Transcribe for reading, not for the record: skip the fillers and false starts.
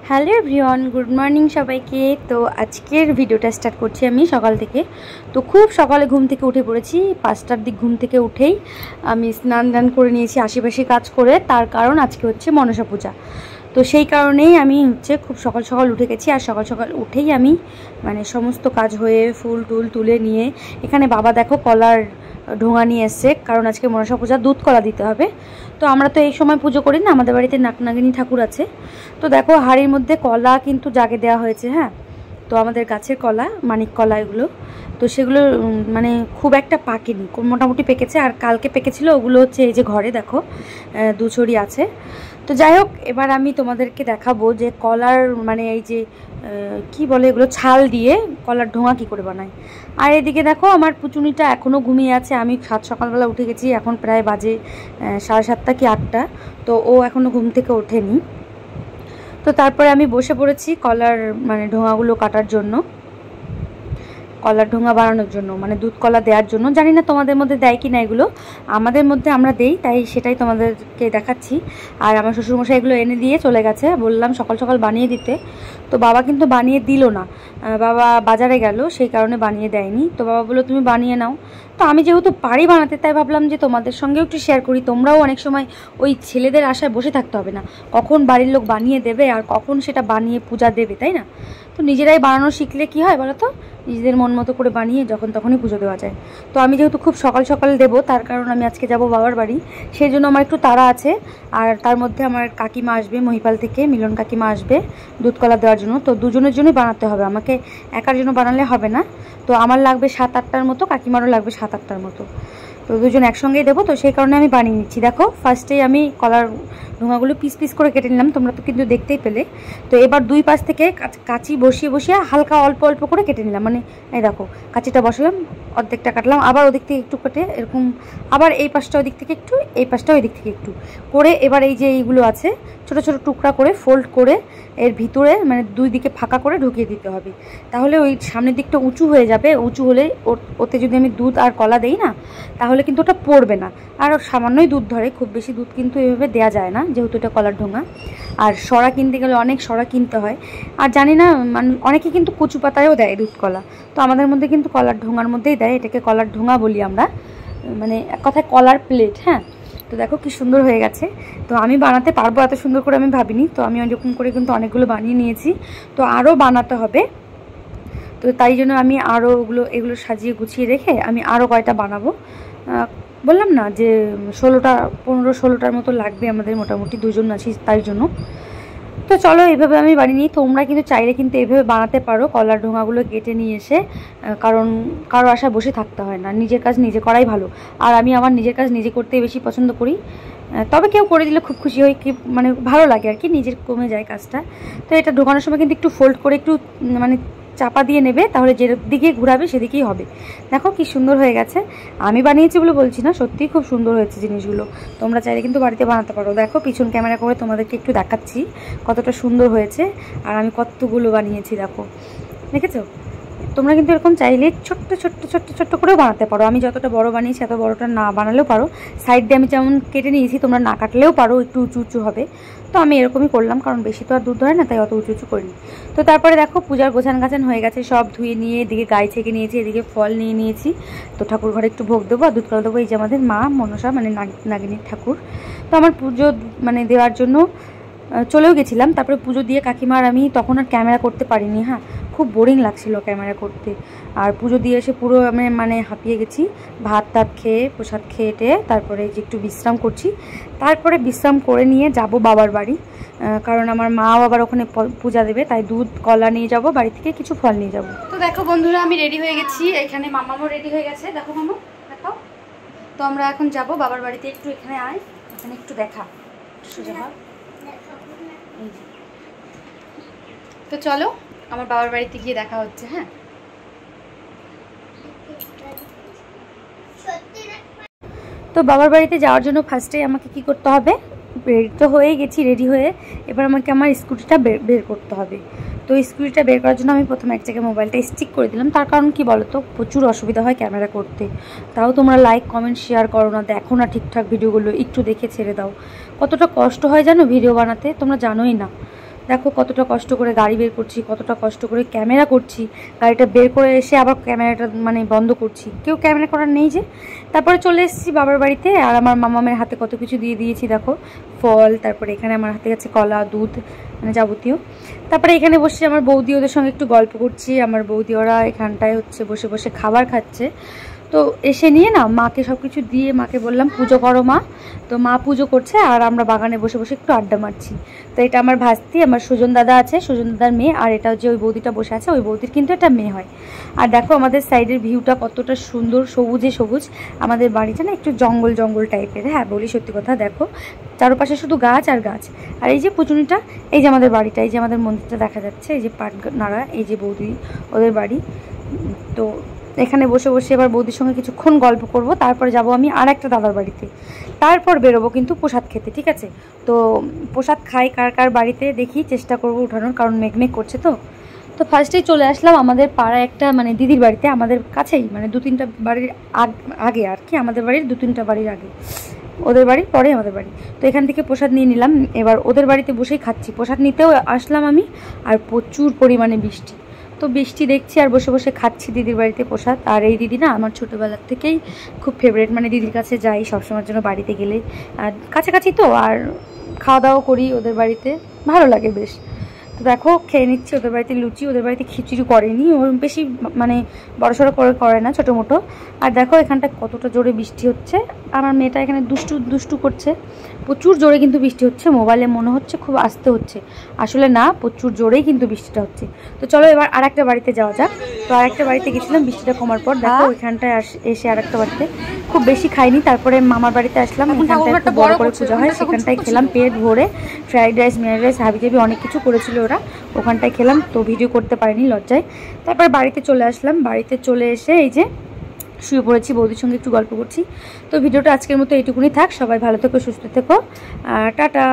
Hello everyone, good morning সবাইকে। তো আজকের ভিডিওটা স্টার্ট করছি আমি সকাল থেকে। তো খুব সকালে ঘুম থেকে উঠে পড়েছি, 5টার দিক ঘুম থেকে উঠেই আমি স্নান দান করে নিয়েছি আশেপাশে কাজ করে। তার কারণ আজকে হচ্ছে মনসা পূজা। তো সেই কারণেই আমি খুব সকাল সকাল উঠে গেছি। আর সকাল সকাল উঠেই আমি সমস্ত কাজ হয়ে ফুল টুল তুলে নিয়ে এখানে বাবা দেখো কলার ঢোঙা নিয়ে এসছে, কারণ আজকে মনসা পূজা দুধ কলা দিতে হবে। তো আমরা তো এই সময় পুজো করি না, আমাদের বাড়িতে নাগনাগিনী ঠাকুর আছে। তো দেখো হাঁড়ির মধ্যে কলা কিন্তু জাগে দেওয়া হয়েছে। হ্যাঁ, তো আমাদের গাছের কলা, মানিক কলা এগুলো। তো সেগুলো খুব একটা পাকেনি, মোটামুটি পেকেছে। আর কালকে পেকেছিল ওগুলো হচ্ছে এই যে ঘরে দেখো দুছড়ি আছে। তো যাই হোক, এবার আমি তোমাদেরকে দেখাবো যে কলার এই যে কি বলে এগুলো, ছাল দিয়ে কলার ঢোঙা কি করে বানায়। আর এদিকে দেখো আমার পুচুনিটা এখনও ঘুমিয়ে আছে। আমি সকালবেলা উঠে গেছি, এখন প্রায় বাজে 7:30 কি 8টা। তো ও এখনও ঘুম থেকে ওঠেনি। তো তারপরে আমি বসে পড়েছি কলার ঢোঙাগুলো কাটার জন্য, কলার ঢোঙা বানানোর জন্য, দুধ কলা দেওয়ার জন্য। জানি না তোমাদের মধ্যে দেয় কি না এগুলো, আমাদের মধ্যে আমরা দেই, তাই সেটাই তোমাদেরকে দেখাচ্ছি। আর আমার শ্বশুরমশাই এগুলো এনে দিয়ে চলে গেছে, বললাম সকাল সকাল বানিয়ে দিতে। তো বাবা কিন্তু বানিয়ে দিল না, বাবা বাজারে গেল, সেই কারণে বানিয়ে দেয়নি। তো বাবা বললো তুমি বানিয়ে নাও। তো আমি যেহেতু পারি বানাতে, তাই ভাবলাম যে তোমাদের সঙ্গেও একটু শেয়ার করি। তোমরাও অনেক সময় ওই ছেলেদের আশায় বসে থাকতে হবে না, কখন বাড়ির লোক বানিয়ে দেবে আর কখন সেটা বানিয়ে পূজা দেবে, তাই না? তো নিজেরাই বানানো শিখলে কি হয় বলো তো, নিজেদের মন মতো করে বানিয়ে যখন তখনই পুজো দেওয়া যায়। তো আমি যেহেতু খুব সকাল সকাল দেবো, তার কারণ আমি আজকে যাব বাবার বাড়ি, সেই জন্য আমার একটু তাড়া আছে। আর তার মধ্যে আমার কাকিমা আসবে মহিপাল থেকে, মিলন কাকিমা আসবে দুধ কলা দেওয়ার জন্য। তো দুজনের জন্যই বানাতে হবে, আমাকে একার জন্য বানালে হবে না। তো আমার লাগবে 7-8টার মতো, কাকিমারও লাগবে 7-8টার মতো। তো দুজন একসঙ্গেই দেবো, তো সেই কারণে আমি বানিয়ে নিচ্ছি। দেখো ফার্স্টেই আমি কলার ঢোঙাগুলো পিস পিস করে কেটে নিলাম, তোমরা তো কিন্তু দেখতেই পেলে। তো এবার দুই পাশ থেকে কাঁচি বসিয়ে বসিয়ে হালকা অল্প অল্প করে কেটে নিলাম। এই দেখো কাঁচিটা বসালাম, অর্ধেকটা কাটলাম, আবার ওদিক থেকে একটু কেটে এরকম, আবার এই পাশটা ওদিক থেকে একটু, এই পাশটা ওই দিক থেকে একটু করে, এবার এই যে এইগুলো আছে ছোট ছোট টুকরা করে ফোল্ড করে এর ভিতরে দুই দিকে ফাঁকা করে ঢুকিয়ে দিতে হবে। তাহলে ওই সামনের দিকটা উঁচু হয়ে যাবে। উঁচু হলে ওতে যদি আমি দুধ আর কলা দেই না, তাহলে কিন্তু ওটা পড়বে না। আর সামান্যই দুধ ধরে, খুব বেশি দুধ কিন্তু এভাবে দেওয়া যায় না, যেহেতু এটা কলার ঢোঙা। আর সরা কিনতে গেলে অনেক সরা কিনতে হয়। আর জানি না অনেকে কিন্তু কচু পাতায়ও দেয় দুধ কলা, তো আমাদের মধ্যে কিন্তু কলার ঢোঙার মধ্যেই দেয়। এটাকে কলার ঢোঙা বলি আমরা, এক কথায় কলার প্লেট। হ্যাঁ, তো দেখো কি সুন্দর হয়ে গেছে। তো আমি বানাতে পারবো এত সুন্দর করে আমি ভাবিনি, তো আমি ওইরকম করে কিন্তু অনেকগুলো বানিয়ে নিয়েছি। তো আরও বানাতে হবে, তো তাই জন্য আমি আরও এগুলো সাজিয়ে গুছিয়ে রেখে আমি আরও কয়টা বানাবো। বললাম না যে 15-16টার মতো লাগবে আমাদের, মোটামুটি দুজন আছি তাই জন্য। তো চলো এইভাবে আমি বানিয়ে নিই। তোমরা কিন্তু চাইলে কিন্তু এইভাবে বানাতে পারো, কলার ঢোঙাগুলো কেটে নিয়ে এসে, কারণ কারো আশায় বসে থাকতে হয় না, নিজের কাজ নিজে করাই ভালো। আর আমি আমার নিজের কাজ নিজে করতেই বেশি পছন্দ করি। তবে কেউ করে দিলে খুব খুশি হই, কি ভালো লাগে আর কি, নিজের কমে যায় কাজটা। তো এটা ঢোকানোর সময় কিন্তু একটু ফোল্ড করে একটু চাপা দিয়ে নেবে, তাহলে যেদিকে ঘুরাবে সেদিকেই হবে। দেখো কি সুন্দর হয়ে গেছে। আমি বানিয়েছি বলে বলছি না, সত্যিই খুব সুন্দর হয়েছে জিনিসগুলো। তোমরা চাইলে কিন্তু বাড়িতে বানাতে পারো। দেখো পিছন ক্যামেরা করে তোমাদেরকে একটু দেখাচ্ছি কতটা সুন্দর হয়েছে। আর আমি কতগুলো বানিয়েছি দেখো, দেখেছো? তোমরা কিন্তু এরকম চাইলে ছোট্ট ছোট্ট ছোট্ট ছোট্ট করেও বানাতে পারো। আমি যতটা বড় বানিয়েছি এত বড়টা না বানালেও পারো, সাইড দিয়ে আমি যেমন কেটে নিয়েছি তোমরা না কাটলেও পারো, একটু উঁচু উঁচু হবে। তো আমি এরকমই করলাম, কারণ বেশি তো আর দুধ ধরে না, তাই অত উঁচু উঁচু করিনি। তো তারপরে দেখো পূজার গোছান গাছান হয়ে গেছে, সব ধুয়ে নিয়ে এদিকে গায়ে ছেঁকে নিয়েছি, এদিকে ফল নিয়ে নিয়েছি। তো ঠাকুর ঘরে একটু ভোগ দেবো আর দুধ কলা দেবো। এই যে আমাদের মা মনসা নাগিনীর ঠাকুর। তো আমার পুজো দেওয়ার জন্য চলেও গেছিলাম। তারপরে পুজো দিয়ে কাকিমার আমি তখন আর ক্যামেরা করতে পারিনি। হ্যাঁ, খুব বোরিং লাগছিল ক্যামেরা করতে। আর পুজো দিয়ে এসে পুরো আমি হাঁপিয়ে গেছি। ভাত টাত খেয়ে প্রসাদ খেয়ে তারপরে যে একটু বিশ্রাম করছি। তারপরে বিশ্রাম করে নিয়ে যাব বাবার বাড়ি, কারণ আমার মাও আবার ওখানে পূজা দেবে, তাই দুধ কলা নিয়ে যাব বাড়ি থেকে, কিছু ফল নিয়ে যাব। তো দেখো বন্ধুরা, আমি রেডি হয়ে গেছি। এখানে মামাও রেডি হয়ে গেছে, দেখো মামা দেখো। তো আমরা এখন যাব বাবার বাড়িতে। একটু এখানে আয়, এখানে একটু দেখা সোজা হয়। তো চলো আমার বাবার বাড়িতে গিয়ে দেখা হচ্ছে। হ্যাঁ, তো বাবার বাড়িতে যাওয়ার জন্য ফার্স্টে আমাকে কি করতে হবে, রেডি তো হয়েই গেছি। রেডি হয়ে এবার আমাকে আমার স্কুটিটা বের করতে হবে। তো স্কুটিটা বের করার জন্য আমি প্রথমে এক জায়গায় মোবাইলটা স্টিক করে দিলাম। তার কারণ কি বলো তো, প্রচুর অসুবিধা হয় ক্যামেরা করতে। তাও তোমরা লাইক কমেন্ট শেয়ার করো না, দেখো না ঠিকঠাক ভিডিওগুলো, একটু দেখে ছেড়ে দাও। কতটা কষ্ট হয় জানো ভিডিও বানাতে, তোমরা জানোই না। দেখো কতটা কষ্ট করে গাড়ি বের করছি, কতটা কষ্ট করে ক্যামেরা করছি, গাড়িটা বের করে এসে আবার ক্যামেরাটা মানে বন্ধ করছি, কেউ ক্যামেরা করার নেই যে। তারপরে চলে এসেছি বাবার বাড়িতে, আর আমার মামামের হাতে কত কিছু দিয়ে দিয়েছি দেখো, ফল, তারপরে এখানে আমার হাতে আছে কলা, দুধ, মানে যাবতীয়। তারপরে এখানে বসে আমার বৌদি ওদের সঙ্গে একটু গল্প করছি, আমার বৌদি ওরা এখানটায় হচ্ছে বসে বসে খাবার খাচ্ছে। তো এসে নিয়ে না মাকে সব কিছু দিয়ে মাকে বললাম পুজো করো মা। তো মা পুজো করছে আর আমরা বাগানে বসে বসে একটু আড্ডা মারছি। তো এটা আমার ভাস্তি, আমার সুজন দাদা আছে, সুজন দাদার মেয়ে, আর এটা যে ওই বৌদিটা বসে আছে ওই বৌদির কিন্তু এটা মেয়ে হয়। আর দেখো আমাদের সাইডের ভিউটা কতটা সুন্দর, সবুজে সবুজ। আমাদের বাড়িটা না একটু জঙ্গল জঙ্গল টাইপের, হ্যাঁ বলি সত্যি কথা। দেখো চারপাশে শুধু গাছ আর গাছ। আর এই যে পুচুনিটা, এই যে আমাদের বাড়িটা, এই যে আমাদের মন্দিরটা দেখা যাচ্ছে, এই যে পাট নাড়া, এই যে বৌদি ওদের বাড়ি। তো এখানে বসে বসে এবার বৌদির সঙ্গে কিছুক্ষণ গল্প করব, তারপরে যাব আমি আর একটা দাদার বাড়িতে, তারপর বেরোবো কিন্তু প্রসাদ খেতে, ঠিক আছে? তো প্রসাদ খাই কার কার বাড়িতে দেখি, চেষ্টা করব উঠানোর, কারণ মেঘমেঘ করছে। তো ফার্স্টেই চলে আসলাম আমাদের পাড়া একটা মানে দিদির বাড়িতে, আমাদের কাছেই, মানে 2-3টা বাড়ির আগে আর কি, আমাদের বাড়ির 2-3টা বাড়ির আগে, ওদের বাড়ির পরে আমাদের বাড়ি। তো এখান থেকে প্রসাদ নিয়ে নিলাম, এবার ওদের বাড়িতে বসেই খাচ্ছি। প্রসাদ নিতেও আসলাম আমি, আর প্রচুর পরিমাণে বৃষ্টি। তো বৃষ্টি দেখছি আর বসে বসে খাচ্ছি দিদির বাড়িতে প্রসাদ। আর এই দিদি না আমার ছোটোবেলার থেকেই খুব ফেভারিট, মানে দিদির কাছে যাই সবসময়ের জন্য বাড়িতে গেলে, আর কাছাকাছি তো, আর খাওয়া দাওয়া করি ওদের বাড়িতে, ভালো লাগে বেশ। তো দেখো খেয়ে নিচ্ছি ওদের বাড়িতে লুচি, ওদের বাড়িতে খিচুড়ি করেনি, ও বেশি মানে বড়সড় করে না, ছোটো মোটো। আর দেখো এখানটা কতটা জোরে বৃষ্টি হচ্ছে, আমার মেয়েটা এখানে দুষ্টু করছে, প্রচুর জোরে কিন্তু বৃষ্টি হচ্ছে। মোবাইলে মনে হচ্ছে খুব আস্তে হচ্ছে, আসলে না, প্রচুর জোরেই কিন্তু বৃষ্টিটা হচ্ছে। তো চলো এবার আর একটা বাড়িতে যাওয়া যাক। তো আর একটা বাড়িতে গেছিলাম বৃষ্টিটা কমার পর, দেখো ওইখানটায় এসে আর একটা বাড়িতে খুব বেশি খাইনি, তারপরে মামার বাড়িতে আসলাম, এখানটায় একটু বড় করে পুজো হয়, সেখানটায় খেলাম পেট ভরে, ফ্রাইড রাইস, মিরাইড রাইস, হাবিজাবি অনেক কিছু করেছিল ওরা, ওখানটায় খেলাম। তো ভিডিও করতে পারিনি লজ্জায়। তারপর বাড়িতে চলে আসলাম, বাড়িতে চলে এসে এই যে শুয়ে পড়েছি, বৌদির সঙ্গে একটু গল্প করছি। তো ভিডিওটা আজকের মতো এইটুকুনি থাক, সবাই ভালো থেকো, সুস্থ থেকো, টাটা।